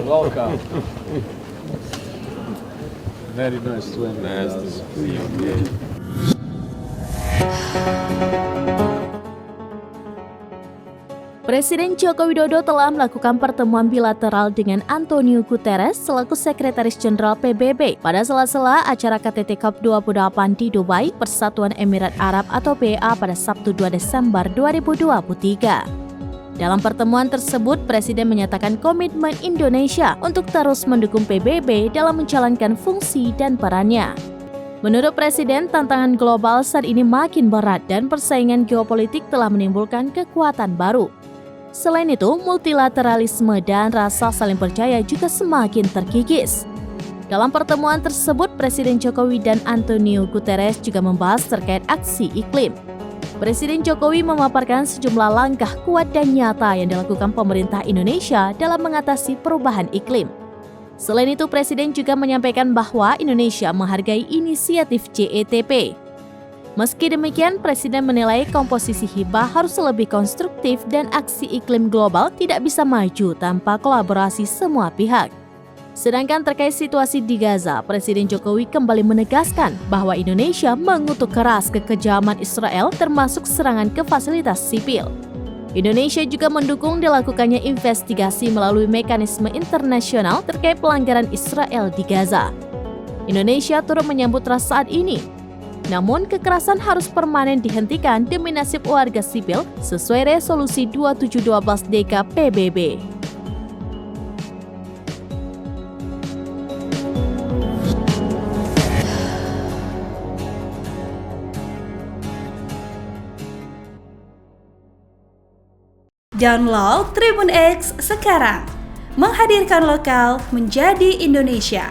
welcome. Very nice to see you again. Presiden Joko Widodo telah melakukan pertemuan bilateral dengan Antonio Guterres selaku Sekretaris Jenderal PBB pada sela-sela acara KTT COP28 di Dubai, Persatuan Emirat Arab atau BEA pada Sabtu 2 Desember 2023. Dalam pertemuan tersebut, Presiden menyatakan komitmen Indonesia untuk terus mendukung PBB dalam menjalankan fungsi dan perannya. Menurut Presiden, tantangan global saat ini makin berat dan persaingan geopolitik telah menimbulkan kekuatan baru. Selain itu, multilateralisme dan rasa saling percaya juga semakin terkikis. Dalam pertemuan tersebut, Presiden Jokowi dan Antonio Guterres juga membahas terkait aksi iklim. Presiden Jokowi memaparkan sejumlah langkah kuat dan nyata yang dilakukan pemerintah Indonesia dalam mengatasi perubahan iklim. Selain itu, Presiden juga menyampaikan bahwa Indonesia menghargai inisiatif JETP. Meski demikian, Presiden menilai komposisi hibah harus lebih konstruktif dan aksi iklim global tidak bisa maju tanpa kolaborasi semua pihak. Sedangkan terkait situasi di Gaza, Presiden Jokowi kembali menegaskan bahwa Indonesia mengutuk keras kekejaman Israel termasuk serangan ke fasilitas sipil. Indonesia juga mendukung dilakukannya investigasi melalui mekanisme internasional terkait pelanggaran Israel di Gaza. Indonesia turut menyambut ras saat ini. Namun, kekerasan harus permanen dihentikan demi nasib warga sipil sesuai resolusi 2712 DK PBB. Download Tribun X sekarang, menghadirkan lokal menjadi Indonesia.